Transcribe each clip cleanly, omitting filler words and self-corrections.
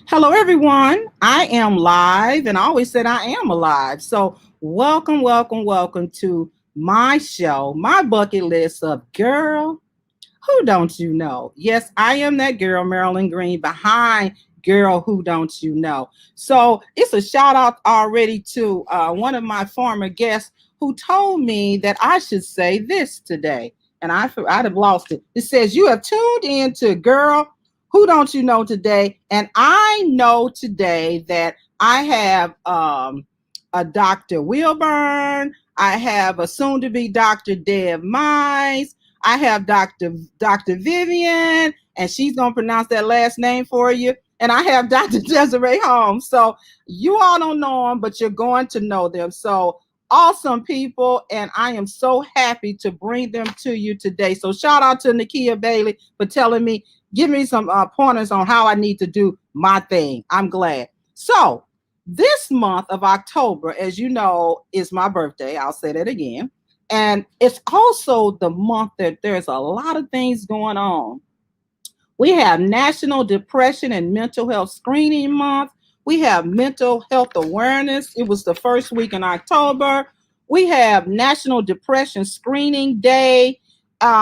Hello, everyone. I am live, and I always said I am alive. So, welcome, welcome, welcome to my show, my bucket list of girl. Who don't you know? Yes, I am that girl, Marilyn Green, behind Girl Who Don't You Know. So, it's a shout out already to one of my former guests who told me that I should say this today, and I'd have lost it. It says, "You have tuned in to Girl Who Don't You Know Today," and I know today that I have a Dr. Wilburn. I have a soon-to-be Dr. Deb Mize. I have Dr. Vivian, and she's gonna pronounce that last name for you. And I have Dr. Desiree Holmes. So you all don't know them, but you're going to know them. So awesome people, and I am so happy to bring them to you today. So shout out to Nakia Bailey for telling me, give me some pointers on how I need to do my thing. I'm glad. So this month of October, as you know, is my birthday. I'll say that again. And it's also the month that there's a lot of things going on. We have National Depression and Mental Health Screening Month. We have Mental Health Awareness. It was the first week in October. We have National Depression Screening Day.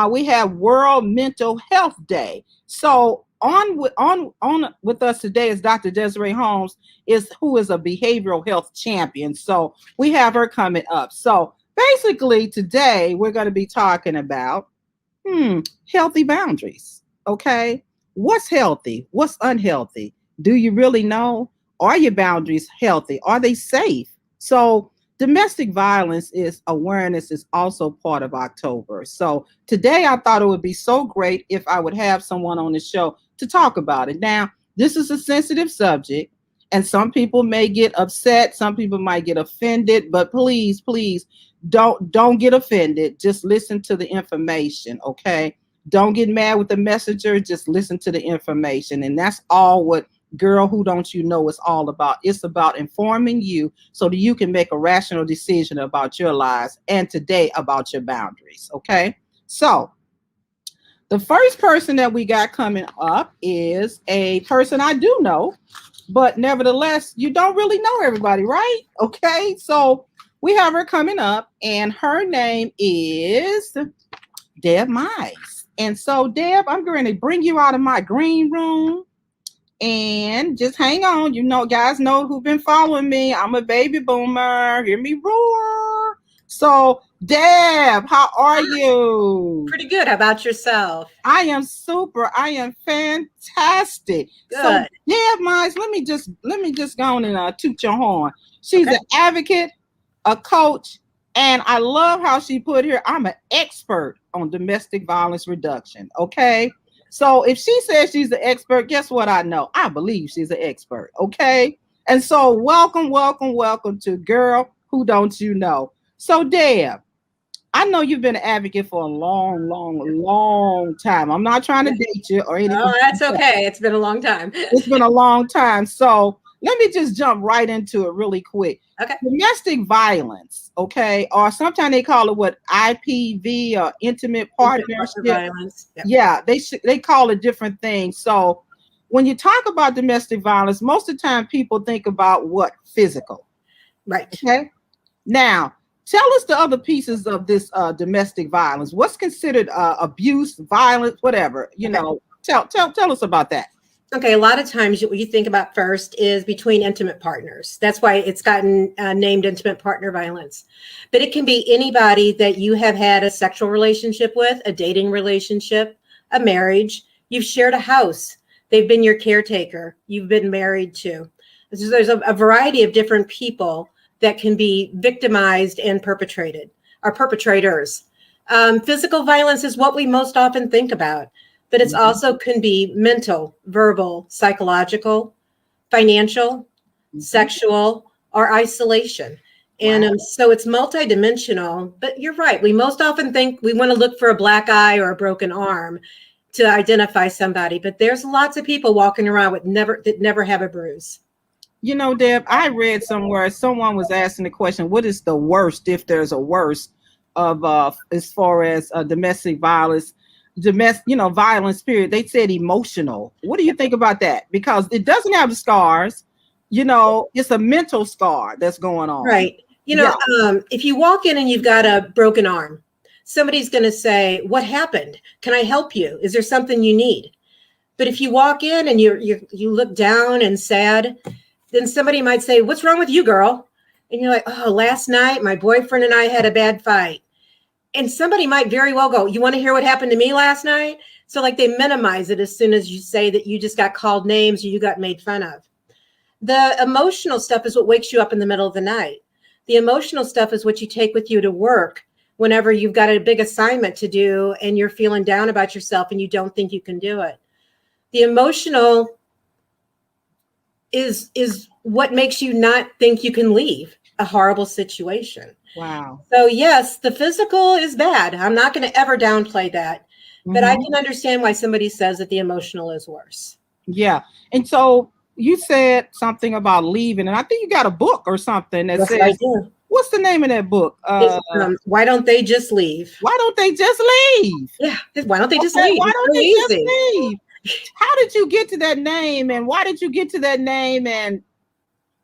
We have World Mental Health Day. So on with us today is Dr. Desiree Holmes, who is a behavioral health champion. So we have her coming up. So basically today we're going to be talking about healthy boundaries. Okay. What's healthy? What's unhealthy? Do you really know? Are your boundaries healthy? Are they safe? So domestic violence is awareness is also part of October. So today I thought it would be so great if I would have someone on the show to talk about it. Now, this is a sensitive subject, and some people may get upset, some people might get offended, but please, please don't get offended. Just listen to the information, okay? Don't get mad with the messenger. Just listen to the information. And that's all what Girl Who Don't You Know is all about. It's about informing you so that you can make a rational decision about your lives and today about your boundaries. Okay. So the first person that we got coming up is a person I do know, but nevertheless, you don't really know everybody, right? Okay. So we have her coming up, and her name is Deb Mize. And so, Deb, I'm going to bring you out of my green room and just hang on. You know, guys know who've been following me. I'm a baby boomer. Hear me roar. So, Deb, how are you? Pretty good. How about yourself? I am super. I am fantastic. Good. So, Deb Mize, let me just go on and toot your horn. She's an advocate, a coach, and I love how she put here, I'm an expert on domestic violence reduction. Okay. So if she says she's an expert, guess what I know? I believe she's an expert. Okay. And so welcome, welcome, welcome to Girl Who Don't You Know. So Deb, I know you've been an advocate for a long, long, long time. I'm not trying to date you or anything. Oh, that's okay. It's been a long time. It's been a long time. So let me just jump right into it really quick. Okay. Domestic violence, okay, or sometimes they call it what, IPV, or intimate partnership violence. Yep. Yeah, they call it different things. So when you talk about domestic violence, most of the time people think about what? Physical. Right. Okay. Now, tell us the other pieces of this domestic violence. What's considered abuse, violence, whatever, you know, tell us about that. Okay, a lot of times what you think about first is between intimate partners. That's why it's gotten named intimate partner violence. But it can be anybody that you have had a sexual relationship with, a dating relationship, a marriage. You've shared a house. They've been your caretaker. You've been married to. So there's a variety of different people that can be victimized and perpetrated, or perpetrators. Physical violence is what we most often think about. But it's also can be mental, verbal, psychological, financial, sexual, or isolation. And so it's multidimensional, but you're right. We most often think we want to look for a black eye or a broken arm to identify somebody, but there's lots of people walking around that never have a bruise. You know, Deb, I read somewhere someone was asking the question, what is the worst, if there's a worst, of as far as domestic violence? domestic, violence period. They said emotional. What do you think about that? Because it doesn't have the scars, it's a mental scar that's going on. Right. If you walk in and you've got a broken arm, somebody's going to say, what happened? Can I help you? Is there something you need? But if you walk in and you look down and sad, then somebody might say, what's wrong with you, girl? And you're like, oh, last night my boyfriend and I had a bad fight. And somebody might very well go, you want to hear what happened to me last night? So like they minimize it as soon as you say that you just got called names or you got made fun of. The emotional stuff is what wakes you up in the middle of the night. The emotional stuff is what you take with you to work whenever you've got a big assignment to do and you're feeling down about yourself and you don't think you can do it. The emotional is what makes you not think you can leave a horrible situation. Wow. So yes, the physical is bad. I'm not going to ever downplay that, but I can understand why somebody says that the emotional is worse. Yeah. And so you said something about leaving, and I think you got a book or something that says, I do. What's the name of that book? Why don't they just leave? Why don't they just leave? Yeah. Why don't they just leave? Why don't they just leave? How did you get to that name, and why did you get to that name, and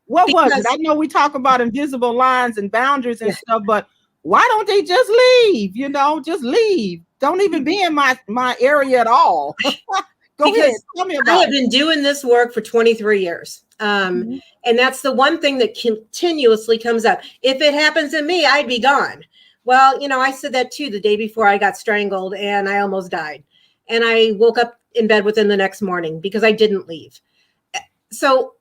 what was it? I know we talk about invisible lines and boundaries and stuff, but why don't they just leave? Just leave. Don't even be in my area at all. Go ahead. Tell me about it. I have been doing this work for 23 years. And that's the one thing that continuously comes up. If it happens to me, I'd be gone. Well, I said that too the day before I got strangled and I almost died. And I woke up in bed within the next morning because I didn't leave. So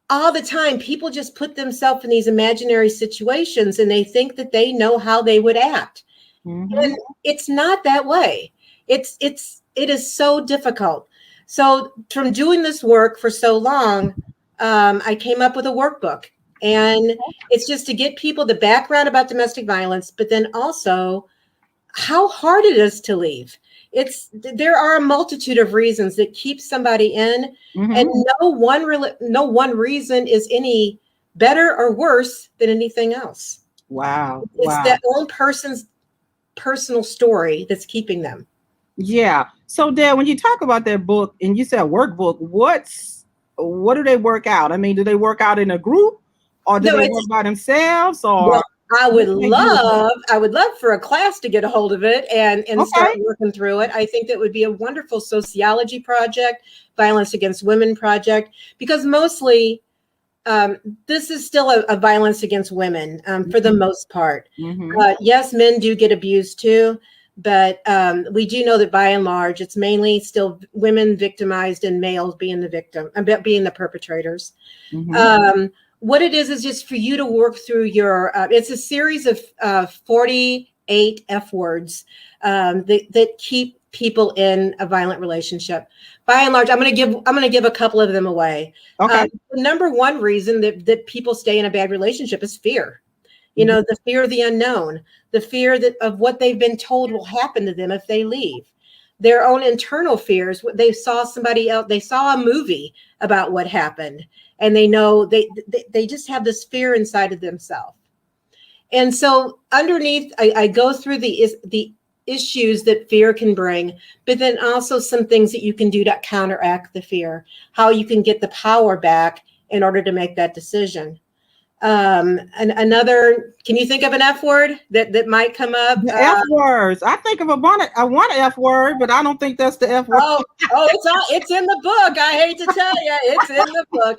all the time, people just put themselves in these imaginary situations and they think that they know how they would act. And it's not that way. It is so difficult. So from doing this work for so long, I came up with a workbook, and it's just to get people the background about domestic violence, but then also how hard it is to leave. There are a multitude of reasons that keep somebody in, and no one reason is any better or worse than anything else. Wow. It's that own person's personal story that's keeping them. Yeah. So Dad, when you talk about that book and you said workbook, what do they work out? I mean, do they work out in a group, or do they work by themselves? Or well, I would love for a class to get a hold of it and start working through it. I think that would be a wonderful sociology project, violence against women project, because mostly this is still a violence against women for the most part. Yes, men do get abused too, but we do know that by and large, it's mainly still women victimized and males being the victim, being the perpetrators. What it is just for you to work through your, it's a series of 48 F words that keep people in a violent relationship. By and large, I'm going to give a couple of them away. The number one reason that people stay in a bad relationship is fear. The fear of the unknown, the fear of what they've been told will happen to them if they leave. Their own internal fears. They saw somebody else. They saw a movie about what happened, and they know they just have this fear inside of themselves. And so underneath, I go through the issues that fear can bring, but then also some things that you can do to counteract the fear, how you can get the power back in order to make that decision. Another, can you think of an F word that might come up? F words. I think of one F word, but I don't think that's the F word. It's in the book. I hate to tell you, it's in the book.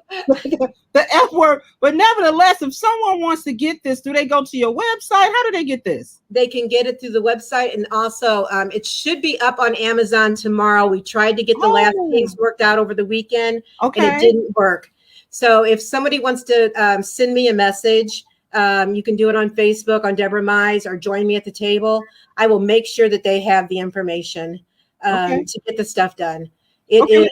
The F word. But nevertheless, if someone wants to get this, do they go to your website? How do they get this? They can get it through the website, and also it should be up on Amazon tomorrow. We tried to get the last things worked out over the weekend, and it didn't work. So if somebody wants to send me a message, you can do it on Facebook, on Debra Mize, or join me at the table. I will make sure that they have the information to get the stuff done. It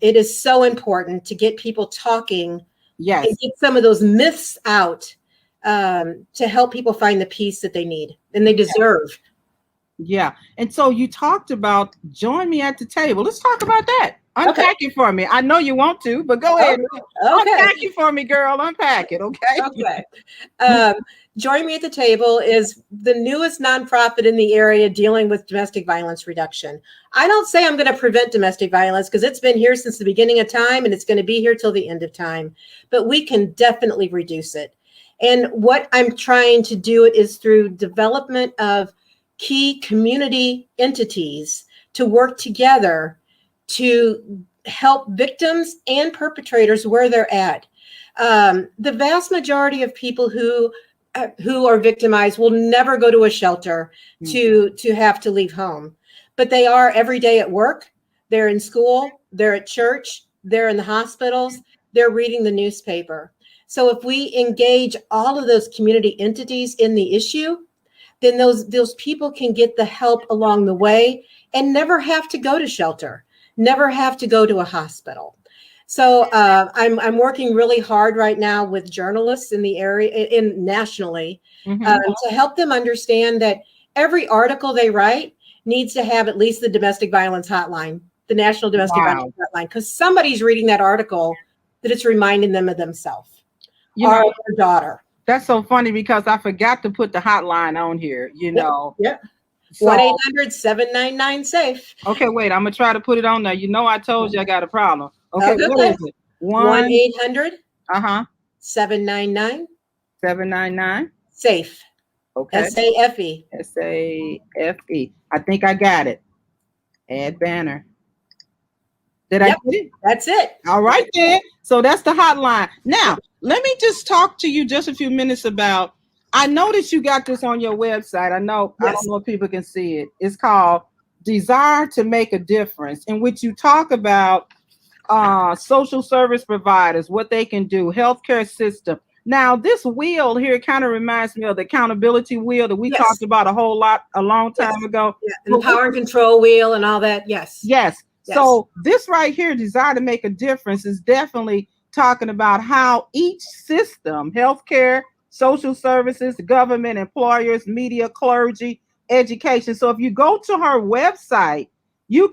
is so important to get people talking and get some of those myths out to help people find the peace that they need and they deserve. Yeah. And so you talked about join me at the table. Let's talk about that. Unpack it for me. I know you want to, but go ahead. Okay. Unpack it for me, girl. Unpack it, okay? Okay. Joining me at the table is the newest nonprofit in the area dealing with domestic violence reduction. I don't say I'm going to prevent domestic violence because it's been here since the beginning of time and it's going to be here till the end of time, but we can definitely reduce it. And what I'm trying to do it is through development of key community entities to work together to help victims and perpetrators where they're at. The vast majority of people who are victimized will never go to a shelter to have to leave home, but they are every day at work, they're in school, they're at church, they're in the hospitals, they're reading the newspaper. So if we engage all of those community entities in the issue, then those people can get the help along the way and never have to go to shelter, never have to go to a hospital. So I'm working really hard right now with journalists in the area, nationally, to help them understand that every article they write needs to have at least the domestic violence hotline, the National Domestic Violence Hotline, because somebody's reading that article that it's reminding them of themselves or their daughter. That's so funny because I forgot to put the hotline on here, you know. Yep. 1-800-799-SAFE. Okay, wait, I'm going to try to put it on there. You know, I told you I got a problem. Okay, what is it? 799 SAFE. Okay. SAFE. SAFE. I think I got it. Add banner. Did I get it? That's it. All right then. So that's the hotline. Now, let me just talk to you just a few minutes about, I noticed you got this on your website. I know, I don't know if people can see it. It's called Desire to Make a Difference, in which you talk about social service providers, what they can do, healthcare system. Now, this wheel here kind of reminds me of the accountability wheel that we talked about a long time ago. Yeah, and the power and control wheel and all that. Yes. So this right here, Desire to Make a Difference, is definitely talking about how each system, healthcare, social services, government, employers, media, clergy, education. So if you go to her website, you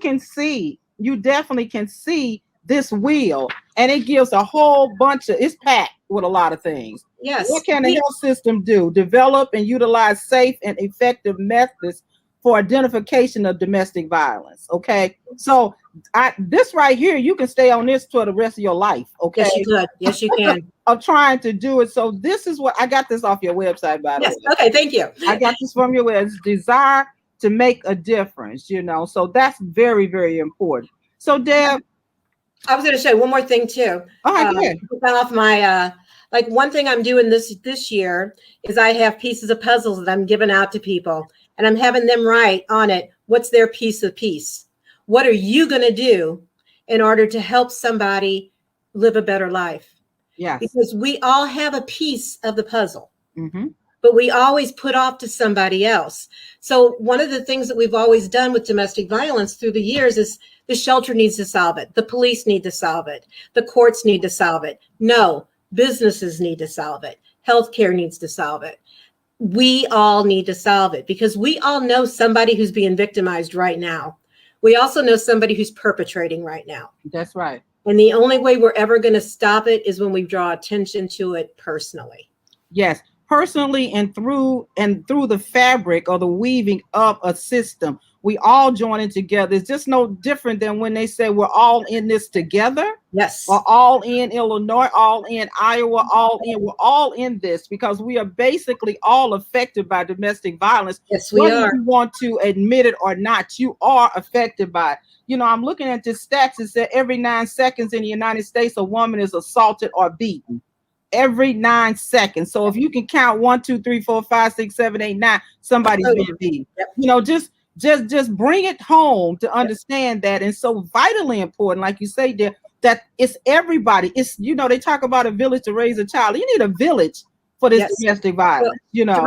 definitely can see this wheel, and it gives a whole bunch of, it's packed with a lot of things. Yes. What can the health system do? Develop and utilize safe and effective methods for identification of domestic violence. Okay. So this right here, you can stay on this for the rest of your life. Okay. Yes, you could. Yes, you can. Of trying to do it. So this is what I got this off your website, by the way. Okay. Thank you. I got this from your website. Desire to Make a Difference, you know, so that's very, very important. So Deb, I was going to say one more thing too. All right, go ahead. Off my, like one thing I'm doing this year is I have pieces of puzzles that I'm giving out to people, and I'm having them write on it, what's their piece of peace? What are you going to do in order to help somebody live a better life? Yes. Because we all have a piece of the puzzle, but we always put off to somebody else. So one of the things that we've always done with domestic violence through the years is the shelter needs to solve it. The police need to solve it. The courts need to solve it. No, businesses need to solve it. Healthcare needs to solve it. We all need to solve it because we all know somebody who's being victimized right now. We also know somebody who's perpetrating right now. That's right. And the only way we're ever going to stop it is when we draw attention to it personally. Yes, personally and through the fabric or the weaving of a system. We all join in together. It's just no different than when they say we're all in this together. Yes. Or all in Illinois, all in Iowa, we're all in this because we are basically all affected by domestic violence. Yes, we are. Whether you want to admit it or not, you are affected by it. You know, I'm looking at this stats. It said every 9 seconds in the United States, a woman is assaulted or beaten. Every 9 seconds. So if you can count 1, 2, 3, 4, 5, 6, 7, 8, 9, somebody's being beaten. Yep. You know, just bring it home to understand that. And so vitally important, like you say, that it's everybody. It's, you know, they talk about a village to raise a child. You need a village for this domestic violence. Well, you know,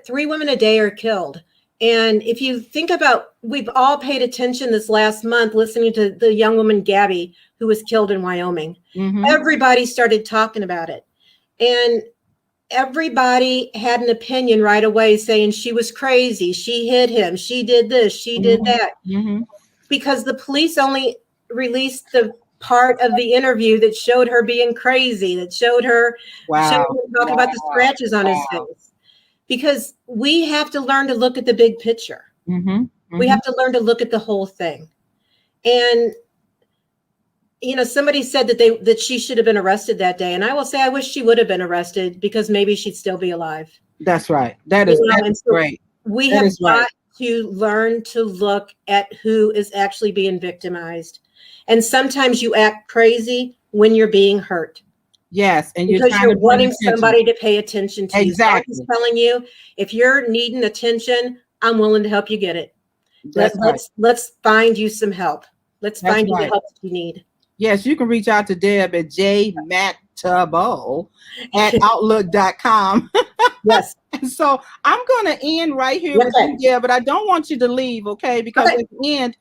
3 women a day are killed. And if you think about, we've all paid attention this last month listening to the young woman Gabby who was killed in Wyoming. Everybody started talking about it. And everybody had an opinion right away saying she was crazy. She hit him. She did this. She did that. Because the police only released the part of the interview that showed her being crazy, that showed her talking about the scratches on his face. Because we have to learn to look at the big picture. We have to learn to look at the whole thing. And somebody said that she should have been arrested that day, and I will say I wish she would have been arrested, because maybe she'd still be alive. That's right. That is great. We have got to learn to look at who is actually being victimized. And sometimes you act crazy when you're being hurt. Yes, and because you're wanting somebody to pay attention to you. Exactly. So I'm telling you, if you're needing attention, I'm willing to help you get it. Let's find you some help. Let's find you the help that you need. Yes, you can reach out to Deb at jmactabo@outlook.com. Yes. So I'm going to end right here with you, Deb, but I don't want you to leave, okay? Because at the end,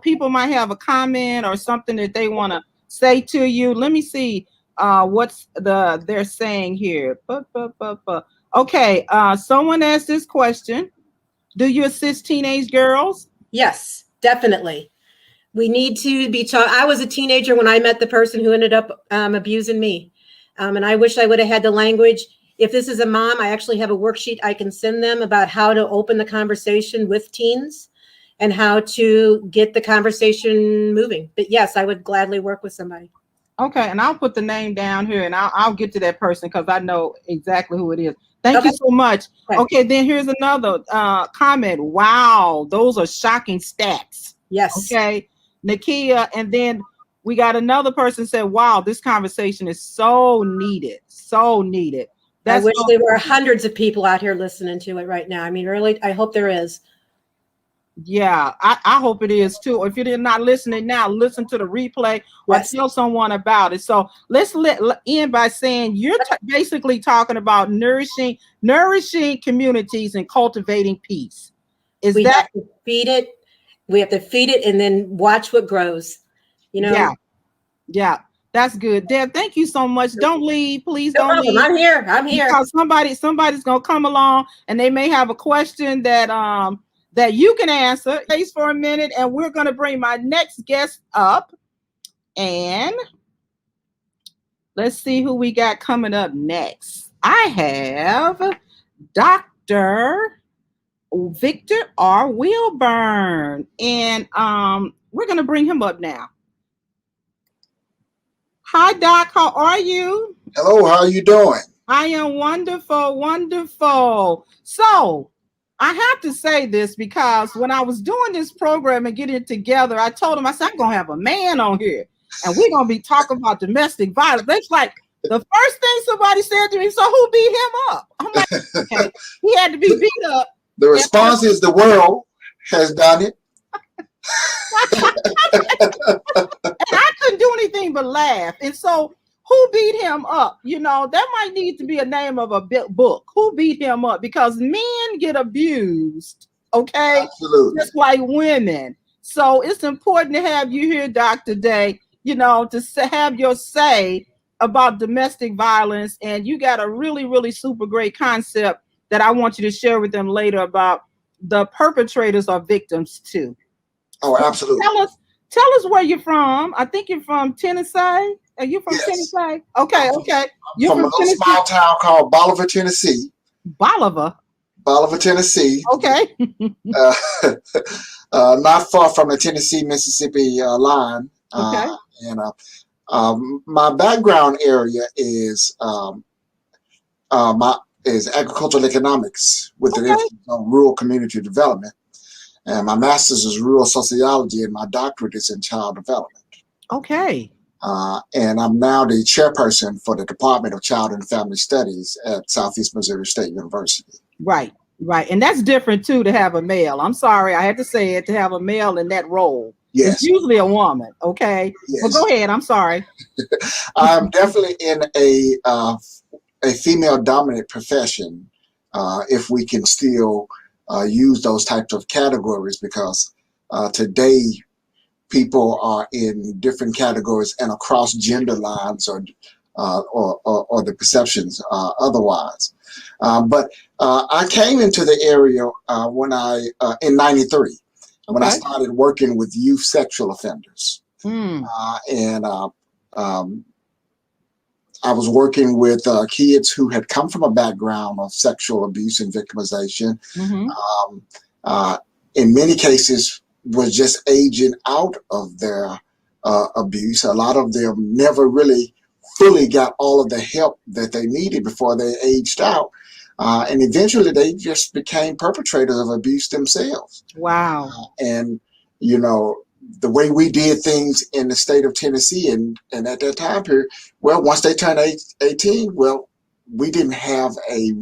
people might have a comment or something that they want to say to you. Let me see what's they're saying here. Okay, someone asked this question. Do you assist teenage girls? Yes, definitely. We need to be taught. I was a teenager when I met the person who ended up abusing me. And I wish I would have had the language. If this is a mom, I actually have a worksheet I can send them about how to open the conversation with teens and how to get the conversation moving. But yes, I would gladly work with somebody. Okay, and I'll put the name down here, and I'll get to that person because I know exactly who it is. Thank you so much. Okay, then here's another comment. Wow, those are shocking stats. Yes. Okay, Nakia, and then we got another person said, wow, this conversation is so needed. So needed. I wish there were hundreds of people out here listening to it right now. I mean, really, I hope there is. Yeah, I hope it is too. If you're not listening now, listen to the replay or tell someone about it. So let's end by saying you're basically talking about nourishing communities and cultivating peace. Have to feed it. We have to feed it and then watch what grows. Yeah. That's good. Deb, thank you so much. Don't leave. Please don't leave. I'm here. Because somebody's going to come along and they may have a question that you can answer. Please for a minute, and we're going to bring my next guest up. And let's see who we got coming up next. I have Dr. Victor R Wilburn, and we're going to bring him up now. Hi, Doc. How are you? Hello. How are you doing? I am wonderful, wonderful. So I have to say this because when I was doing this program and getting it together, I told him, I said, I'm going to have a man on here and we're going to be talking about domestic violence. It's like the first thing somebody said to me, so who beat him up? I'm like, okay, he had to be beat up. The response is the world has done it. And I couldn't do anything but laugh. And so who beat him up? That might need to be a name of a book. Who beat him up? Because men get abused, okay? Absolutely. Just like women. So it's important to have you here, Dr. Day, to have your say about domestic violence. And you got a really, really super great concept that I want you to share with them later about the perpetrators are victims too. Oh, absolutely. Tell us where you're from. I think you're from Tennessee. Are you from Tennessee? Okay. You're from a little small town called Bolivar, Tennessee. Bolivar, Tennessee. Okay. Not far from the Tennessee-Mississippi line. Okay. And my background area is agricultural economics with an emphasis on rural community development. And my master's is rural sociology, and my doctorate is in child development. Okay. And I'm now the chairperson for the Department of Child and Family Studies at Southeast Missouri State University. Right. And that's different, too, to have a male. I'm sorry, I had to say it, to have a male in that role. Yes. It's usually a woman, okay? Yes. Well, go ahead. I'm sorry. I'm definitely in a female-dominant profession, if we can still use those types of categories, because today people are in different categories and across gender lines or the perceptions otherwise. But I came into the area when in '93 when I started working with youth sexual offenders. Mm. And I was working with kids who had come from a background of sexual abuse and victimization. In many cases, was just aging out of their abuse. A lot of them never really fully got all of the help that they needed before they aged out. And eventually they just became perpetrators of abuse themselves. Wow. And, you know, the way we did things in the state of Tennessee and at that time period, well, once they turned 18, well, we didn't have a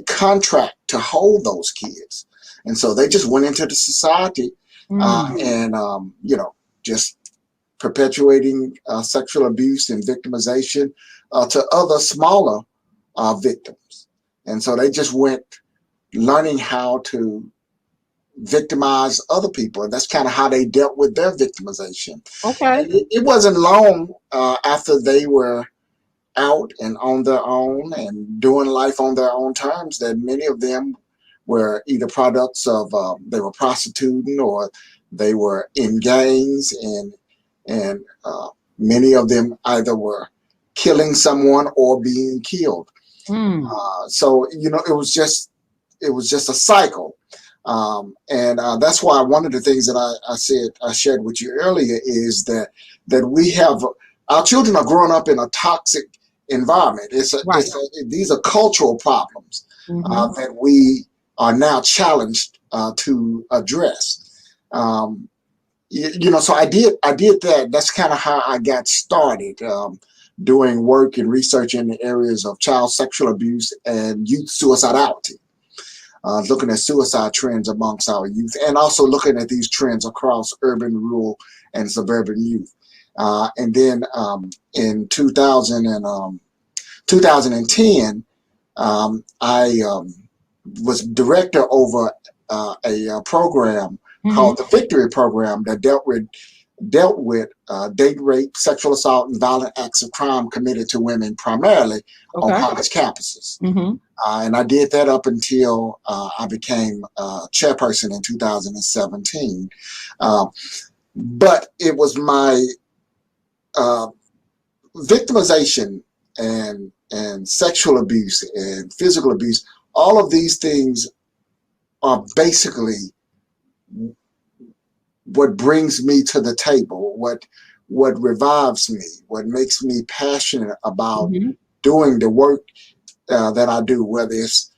contract to hold those kids. And so they just went into the society and, you know, just perpetuating sexual abuse and victimization to other smaller victims. And so they just went learning how to victimize other people. And that's kind of how they dealt with their victimization. Okay. And it wasn't long after they were out and on their own and doing life on their own terms that many of them were either products of they were prostituting or they were in gangs, and many of them either were killing someone or being killed. So you know, it was just a cycle, and that's why one of the things that I shared with you earlier is that we have our children are growing up in a toxic environment. These are cultural problems that we are now challenged to address. You know, so I did that. That's kind of how I got started doing work and research in the areas of child sexual abuse and youth suicidality, looking at suicide trends amongst our youth, and also looking at these trends across urban, rural, and suburban youth. And then in 2010, I was director over a program called the Victory Program that dealt with date rape, sexual assault, and violent acts of crime committed to women primarily on college campuses. And I did that up until I became chairperson in 2017. But it was my victimization and sexual abuse and physical abuse. All of these things are basically what brings me to the table, what revives me, what makes me passionate about doing the work that I do, whether it's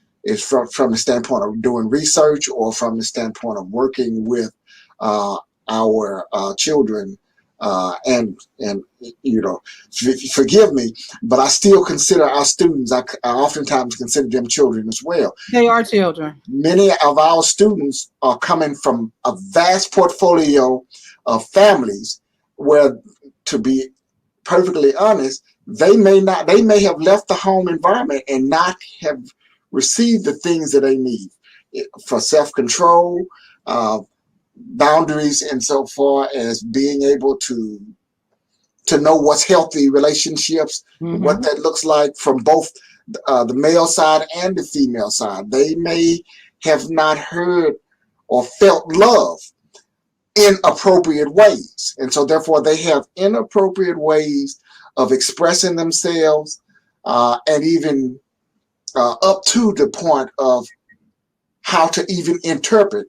from the standpoint of doing research or from the standpoint of working with our children. And you know, forgive me, but I still consider our students, I oftentimes consider them children as well. They are children. Many of our students are coming from a vast portfolio of families where, to be perfectly honest, they may have left the home environment and not have received the things that they need for self-control, boundaries, and so far as being able to know what's healthy relationships, what that looks like from both the male side and the female side. They may have not heard or felt love in appropriate ways, and so therefore they have inappropriate ways of expressing themselves, and even up to the point of how to even interpret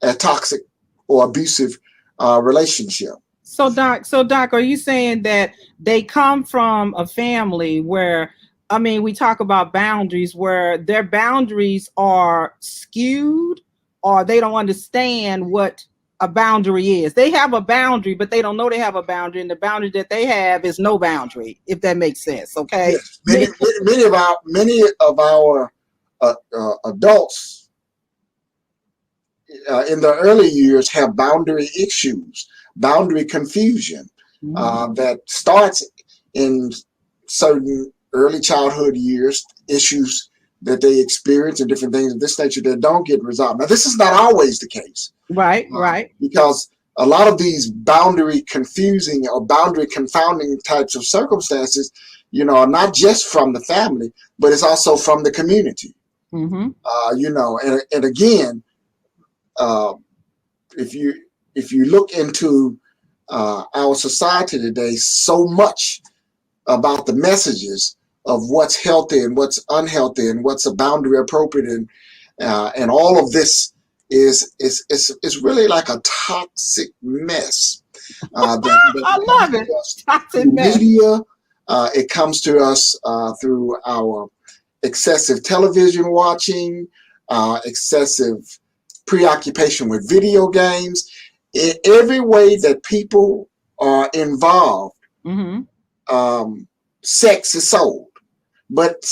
a toxic or abusive relationship. So Doc, are you saying that they come from a family where, I mean, we talk about boundaries, where their boundaries are skewed, or they don't understand what a boundary is? They have a boundary, but they don't know they have a boundary, and the boundary that they have is no boundary, if that makes sense. Okay. Yes. Many of our adults in the early years have boundary issues, boundary confusion that starts in certain early childhood years, issues that they experience and different things of this nature that don't get resolved. Now, this is not always the case. Right. Because a lot of these boundary confusing or boundary confounding types of circumstances, you know, are not just from the family, but it's also from the community. You know, and again, if you look into our society today so much about the messages of what's healthy and what's unhealthy and what's a boundary appropriate, and all of this is really like a toxic mess. I love it. Toxic mess. Media. It comes to us through our excessive television watching, excessive preoccupation with video games. In every way that people are involved, sex is sold. But